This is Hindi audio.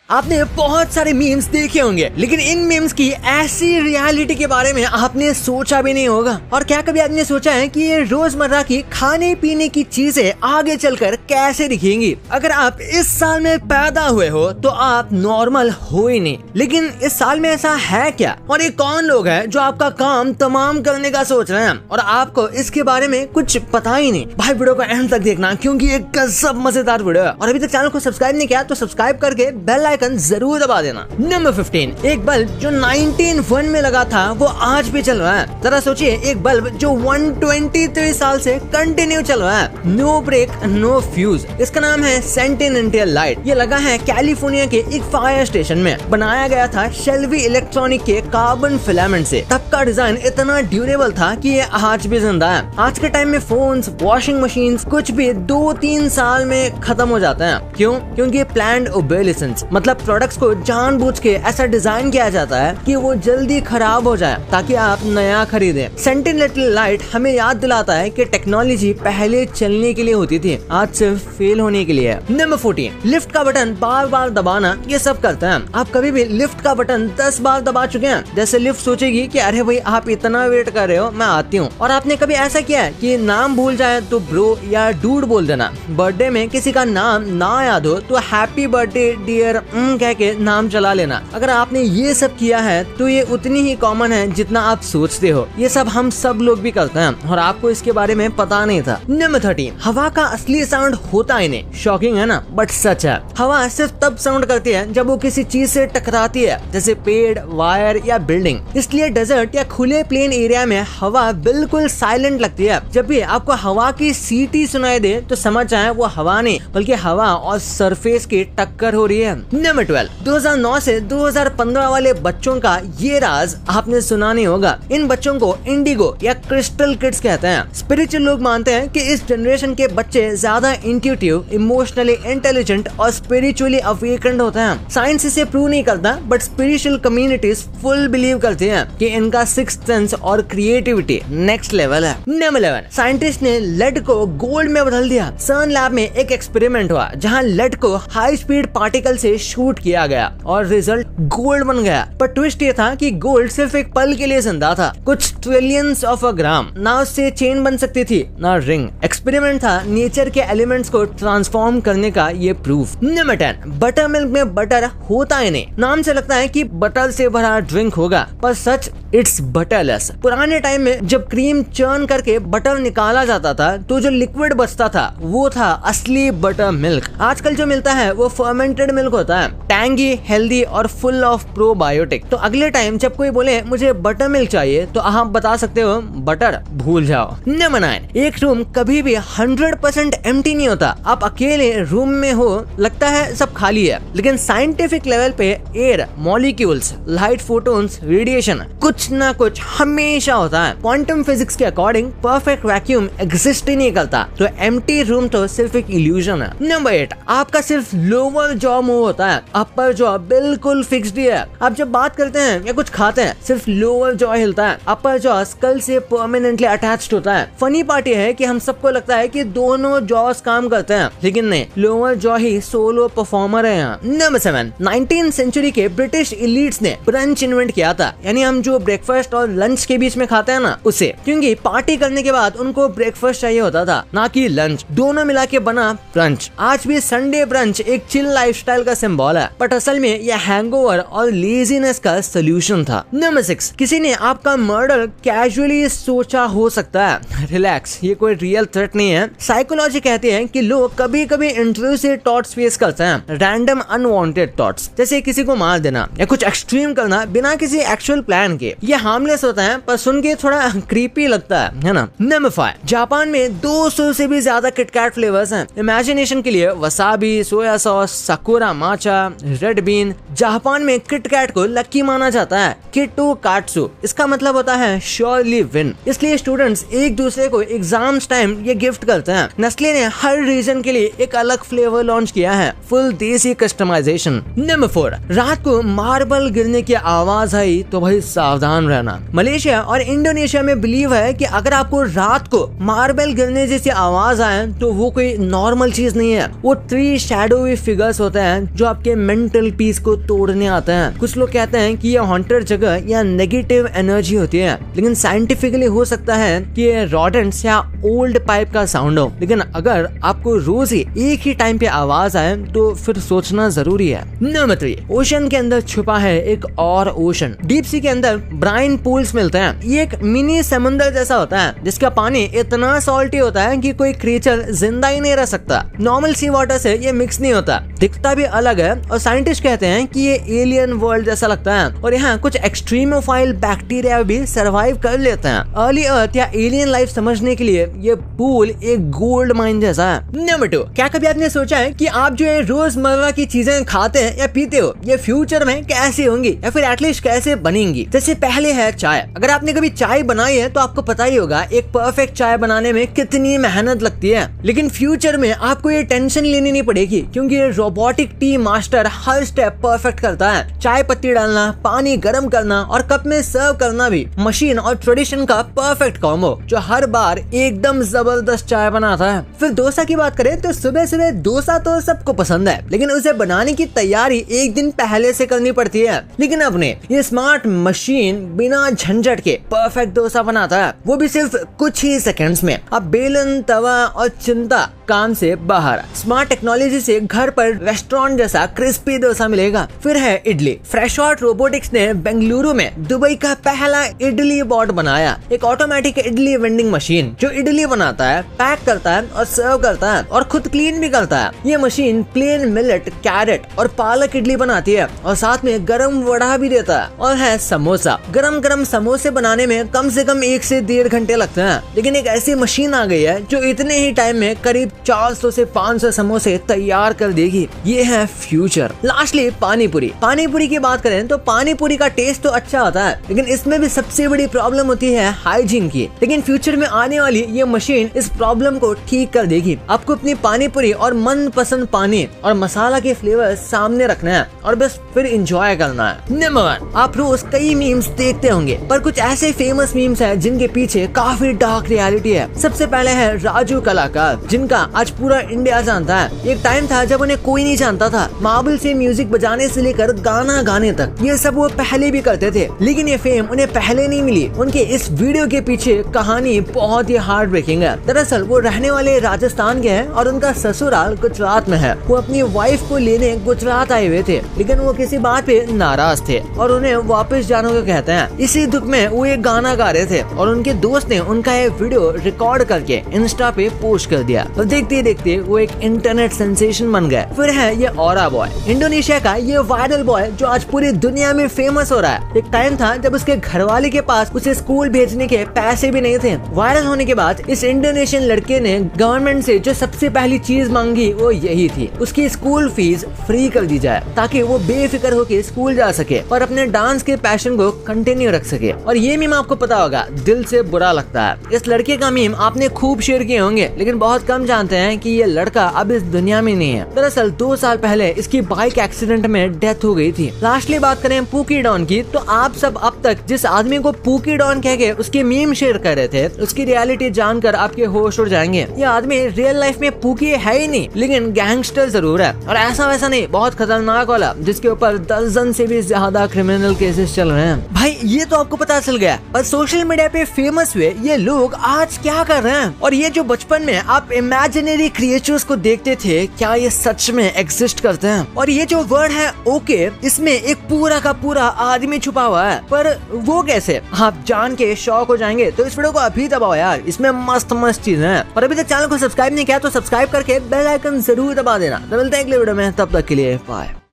आपने बहुत सारे मीम्स देखे होंगे, लेकिन इन मीम्स की ऐसी रियलिटी के बारे में आपने सोचा भी नहीं होगा। और क्या कभी आपने सोचा है कि ये रोजमर्रा की खाने पीने की चीजें आगे चलकर कैसे दिखेंगी? अगर आप इस साल में पैदा हुए हो तो आप नॉर्मल हो ही नहीं, लेकिन इस साल में ऐसा है क्या? और ये कौन लोग हैं जो आपका काम तमाम करने का सोच रहे हैं और आपको इसके बारे में कुछ पता ही नहीं? भाई वीडियो को एंड तक देखना, क्योंकि एक गजब मजेदार वीडियो है। और अभी तक चैनल को सब्सक्राइब नहीं किया तो सब्सक्राइब करके बेल आइकन जरूर दबा देना। नंबर 15, एक बल्ब जो 1901 में लगा था वो आज भी चल रहा है। जरा सोचिए, एक बल्ब जो 123 साल से कंटिन्यू चल रहा है, नो ब्रेक नो फ्यूज। इसका नाम है सेंटिनेंटल लाइट। ये लगा है कैलिफोर्निया के एक फायर स्टेशन में। बनाया गया था शेल्वी इलेक्ट्रॉनिक के कार्बन फिलामेंट से। तब का डिजाइन इतना ड्यूरेबल था कि ये आज भी जिंदा है। आज के टाइम में फोन्स, वॉशिंग मशीन कुछ भी 2-3 साल में खत्म हो जाते हैं। क्यों? क्योंकि प्लान्ड ओबेलिसेंस, मतलब प्रोडक्ट्स को जानबूझ के ऐसा डिजाइन किया जाता है कि वो जल्दी खराब हो जाए ताकि आप नया खरीदें। सेंटिनेंटल लाइट हमें याद दिलाता है कि टेक्नोलॉजी पहले चलने के लिए होती थी, आज सिर्फ फेल होने के लिए है। नंबर 14, लिफ्ट का बटन बार बार दबाना, ये सब करते हैं। आप कभी भी लिफ्ट का बटन 10 बार दबा चुके हैं? जैसे लिफ्ट सोचेगी कि अरे भाई आप इतना वेट कर रहे हो, मैं आती हूँ। और आपने कभी ऐसा किया है कि नाम भूल जाए तो ब्रो या डूड बोल देना? बर्थडे में किसी का नाम ना याद हो तो हैप्पी बर्थडे डियर कह के नाम चला लेना। अगर आपने ये सब किया है तो ये उतनी ही कॉमन है जितना आप सोचते हो। ये सब हम सब लोग भी करते हैं और आपको इसके बारे में पता नहीं था। नंबर 13, हवा का असली साउंड होता ही नहीं। शॉकिंग है ना, बट सच है। हवा सिर्फ तब साउंड करती है जब वो किसी चीज से टकराती है, जैसे पेड़, वायर या बिल्डिंग। इसलिए डेजर्ट या खुले प्लेन एरिया में हवा बिल्कुल साइलेंट लगती है। जब भी आपको हवा की सीटी सुनाई दे तो समझ जाए वो हवा नहीं बल्कि हवा और सरफेस की टक्कर हो रही है। नंबर 12, 2009 से 2015 वाले बच्चों का ये राज आपने सुना नहीं होगा। इन बच्चों को इंडिगो या क्रिस्टल किड्स कहते हैं। स्पिरिचुअल लोग मानते हैं कि इस जनरेशन के बच्चे ज्यादा इंट्यूटिव, इमोशनली इंटेलिजेंट और स्पिरिचुअली अवेकन्ड होते हैं। साइंस इसे प्रूव नहीं करता, but spiritual communities full believe करती हैं कि इनका सिक्स्थ सेंस और क्रिएटिविटी नेक्स्ट लेवल है। नंबर 11, साइंटिस्ट ने लेड को गोल्ड में बदल दिया। सर्न लैब में एक एक्सपेरिमेंट हुआ जहां लेड को हाई स्पीड पार्टिकल से शूट किया गया और रिजल्ट गोल्ड बन गया। पर ट्विस्ट ये था कि गोल्ड सिर्फ एक पल के लिए जिंदा था, कुछ ट्रिलियंस ऑफ अ ग्राम। ना उससे चेन बन सकती थी ना रिंग। एक्सपेरिमेंट था नेचर के एलिमेंट्स को ट्रांसफॉर्म करने का ये प्रूफ। नंबर 10, बटर मिल्क में बटर होता ही नहीं। नाम से लगता है कि बटर से भरा ड्रिंक होगा, पर सच इट्स बटरलेस। पुराने टाइम में जब क्रीम चर्न करके बटर निकाला जाता था तो जो लिक्विड बचता था वो था असली बटर मिल्क। आजकल जो मिलता है वो फर्मेंटेड मिल्क होता है, टैंगी, हेल्दी और फुल ऑफ प्रोबायोटिक। तो अगले टाइम जब कोई बोले मुझे बटर मिल्क चाहिए तो आप बता सकते हो बटर भूल जाओ। नंबर 9, एक रूम कभी भी 100% एम्प्टी नहीं होता। आप अकेले रूम में हो, लगता है सब खाली है, लेकिन साइंटिफिक लेवल पे air, molecules, light, photons, radiation कुछ ना कुछ हमेशा होता है। क्वांटम फिजिक्स के अकॉर्डिंग परफेक्ट वैक्यूम एग्जिस्ट ही नहीं करता, तो एम्प्टी रूम तो सिर्फ एक इल्यूजन है। नंबर 8, आपका सिर्फ लोअर जॉ मूव होता है, अपर जॉ बिल्कुल फिक्स्ड ही है। आप जब बात करते हैं या कुछ खाते हैं सिर्फ लोअर जॉ हिलता है, अपर जॉ स्कल से परमानेंटली अटैच्ड होता है। फनी पार्ट ये है कि हम सबको लगता है कि दोनों जॉस काम करते हैं, लेकिन नहीं, लोअर जॉ ही सोलो परफॉर्मर है यहाँ। नंबर 7, 19th सेंचुरी के ब्रिटिश एलीट्स ने ब्रंच इन्वेंट किया था, यानी हम जो ब्रेकफास्ट और लंच के बीच में खाते हैं ना उसे, क्योंकि पार्टी करने के बाद उनको ब्रेकफास्ट चाहिए होता था, ना कि लंच। दोनों मिला के बना ब्रंच। आज भी संडे ब्रंच एक चिल लाइफस्टाइल का सिंबल है, बट असल में यह हैंगओवर और लेजीनेस का सोल्यूशन था। नंबर 6, किसी ने आपका मर्डर कैजुअली सोचा हो सकता है। रिलैक्स, ये कोई रियल थ्रेट नहीं है। साइकोलॉजी कहती है कि लोग कभी कभी इंट्रूसिव थॉट्स फेस करते हैं, रैंडम अनवांटेड थॉट्स, जैसे किसी को मार देना या कुछ एक्सट्रीम करना बिना किसी एक्चुअल प्लान के। ये हार्मलेस होता है पर सुन के थोड़ा क्रीपी लगता है ना। नंबर 5, जापान में 200 से भी ज्यादा किटकैट फ्लेवर्स हैं। इमेजिनेशन के लिए wasabi, soya sauce, साकुरा matcha, red been. Japan में किटकैट को लकी माना जाता है, किटू काट्सु। इसका मतलब होता है श्योरली विन। इसलिए स्टूडेंट्स एक दूसरे को एग्जाम्स टाइम ये गिफ्ट करते हैं। नेस्ले ने हर रीजन के लिए एक अलग फ्लेवर लॉन्च किया है, फुल देसी कस्टमाइजेशन। नंबर 4, रात को मार्बल गिरने की आवाज आई तो भाई सावधान सावधान रहना। मलेशिया और इंडोनेशिया में बिलीव है कि अगर आपको रात को मार्बल गिरने जैसी आवाज आए तो वो कोई नॉर्मल चीज नहीं है, वो 3 शैडोवी फिगर्स होते हैं जो आपके मेंटल पीस को तोड़ने आते हैं। कुछ लोग कहते हैं कि ये हॉन्टेड जगह या नेगेटिव एनर्जी होती है, लेकिन साइंटिफिकली हो सकता है कि ये रॉडेंट्स या ओल्ड पाइप का साउंड हो। लेकिन अगर आपको रोज ही एक ही टाइम पे आवाज आए तो फिर सोचना जरूरी है। नंबर 3, ओशन के अंदर छुपा है एक और ओशन। डीप सी के अंदर ब्राइन पूल्स मिलते हैं। ये एक मिनी समुंदर जैसा होता है जिसका पानी इतना सॉल्टी होता है कि कोई क्रिएचर जिंदा ही नहीं रह सकता। नॉर्मल सी वाटर से ये मिक्स नहीं होता, दिखता भी अलग है और साइंटिस्ट कहते हैं कि ये एलियन वर्ल्ड जैसा लगता है और यहाँ कुछ एक्सट्रीमोफाइल बैक्टीरिया भी सरवाइव कर लेते हैं। अर्ली अर्थ या एलियन लाइफ समझने के लिए ये पूल एक गोल्ड माइन जैसा है। नंबर 2, क्या कभी आपने सोचा है कि आप जो है रोजमर्रा की चीजें खाते हैं या पीते हो ये फ्यूचर में कैसे होंगी या फिर एटलीस्ट कैसे बनेंगी? जैसे पहले है चाय। अगर आपने कभी चाय बनाई है तो आपको पता ही होगा एक परफेक्ट चाय बनाने में कितनी मेहनत लगती है। लेकिन फ्यूचर में आपको ये टेंशन लेनी नहीं पड़ेगी क्योंकि ये रोबोटिक टी मास्टर हर स्टेप परफेक्ट करता है। चाय पत्ती डालना, पानी गर्म करना और कप में सर्व करना भी मशीन और ट्रेडिशन का परफेक्ट कॉम्बो जो हर बार एकदम जबरदस्त चाय बनाता है। फिर डोसा की बात करें तो सुबह सुबह डोसा तो सबको पसंद है, लेकिन उसे बनाने की तैयारी एक दिन पहले से करनी पड़ती है। लेकिन अपने ये स्मार्ट मशीन बिना झंझट के परफेक्ट डोसा बनाता है, वो भी सिर्फ कुछ ही सेकंड्स में। अब बेलन, तवा और चिंता काम से बाहर। स्मार्ट टेक्नोलॉजी से घर पर रेस्टोरेंट जैसा क्रिस्पी डोसा मिलेगा। फिर है इडली। फ्रेशॉट रोबोटिक्स ने बेंगलुरु में दुबई का पहला इडली बॉट बनाया, एक ऑटोमेटिक इडली वेंडिंग मशीन जो इडली बनाता है, पैक करता है और सर्व करता है और खुद क्लीन भी करता है। ये मशीन प्लेन मिलेट, कैरेट और पालक इडली बनाती है और साथ में गरम वड़ा भी देता है। और है समोसा। गरम गरम समोसे बनाने में कम से कम 1 से 1.5 घंटे लगते हैं, लेकिन एक ऐसी मशीन आ गई है जो इतने ही टाइम में करीब 400 से 500 समोसे तैयार कर देगी। ये है फ्यूचर। लास्टली पानीपुरी। पानीपुरी की बात करें तो पानीपुरी का टेस्ट तो अच्छा होता है, लेकिन इसमें भी सबसे बड़ी प्रॉब्लम होती है हाइजीन की। लेकिन फ्यूचर में आने वाली ये मशीन इस प्रॉब्लम को ठीक कर देगी। आपको अपनी पानीपुरी और मनपसंद पानी और मसाला के फ्लेवर सामने रखना है और बस फिर एंजॉय करना है। नंबर 1, आप रोज कई मीम्स देखते होंगे, पर कुछ ऐसे फेमस मीम्स हैं जिनके पीछे काफी डार्क रियलिटी है। सबसे पहले है राजू कलाकार, जिनका आज पूरा इंडिया जानता है। एक टाइम था जब उन्हें कोई नहीं जानता था। मार्बल से म्यूजिक बजाने से लेकर गाना गाने तक ये सब वो पहले भी करते थे, लेकिन ये फेम उन्हें पहले नहीं मिली। उनके इस वीडियो के पीछे कहानी बहुत ही हार्ट ब्रेकिंग है। दरअसल वो रहने वाले राजस्थान के हैं और उनका ससुराल गुजरात में है। वो अपनी वाइफ को लेने गुजरात आए हुए थे, लेकिन वो किसी बात पे नाराज थे और उन्हें वापस जाने को कहते हैं। इसी दुख में वो एक गाना गा रहे थे और उनके दोस्त ने उनका ये वीडियो रिकॉर्ड करके इंस्टा पे पोस्ट कर दिया और देखते देखते वो एक इंटरनेट सेंसेशन बन गए। फिर है ये औरा बॉय, इंडोनेशिया का ये वायरल बॉय जो आज पूरी दुनिया में फेमस हो रहा है। एक टाइम था जब उसके घरवाले के पास उसे स्कूल भेजने के पैसे भी नहीं थे। वायरल होने के बाद इस इंडोनेशियन लड़के ने गवर्नमेंट से जो सबसे पहली चीज मांगी वो यही थी, उसकी स्कूल फीस फ्री कर दी जाए ताकि वो बेफिक्र होकर स्कूल जा सके और अपने डांस के पैशन को कंटिन्यू रख सके। और ये मीम आपको पता होगा, दिल से बुरा लगता है। इस लड़के का मीम आपने खूब शेयर किए होंगे, लेकिन बहुत कम जानते हैं कि ये लड़का अब इस दुनिया में नहीं है। दरअसल 2 साल पहले इसकी बाइक एक्सीडेंट में डेथ हो गई थी। लास्टली बात करें पूकी डॉन की, तो आप सब अब तक जिस आदमी को पूकी डॉन कह के उसके मीम शेयर कर रहे थे, उसकी रियलिटी जानकर आपके होश उड़ जाएंगे। ये आदमी रियल लाइफ में पूकी है ही नहीं, लेकिन गैंगस्टर जरूर है, और ऐसा वैसा नहीं, बहुत खतरनाक वाला, जिसके ऊपर दर्जन से भी ज्यादा क्रिमिनल केसेस चल रहे हैं। भाई ये तो आपको पता चल गया, पर सोशल मीडिया पे फेमस हुए ये लोग आज क्या कर रहे हैं? और ये जो बचपन में आप इमेजिनरी क्रिएचर्स को देखते थे, क्या ये सच में एग्जिस्ट करते हैं? और ये जो वर्ड है ओके, इसमें एक पूरा का पूरा आदमी छुपा हुआ है, पर वो कैसे? आप जान के शॉक हो जाएंगे, तो इस वीडियो को अभी दबाओ यार, इसमें मस्त मस्त चीजें हैं। और अभी तक चैनल को सब्सक्राइब नहीं किया तो सब्सक्राइब करके बेल आइकन जरूर दबा देना। तो मिलते हैं अगले वीडियो में, तब तक के लिए बाय।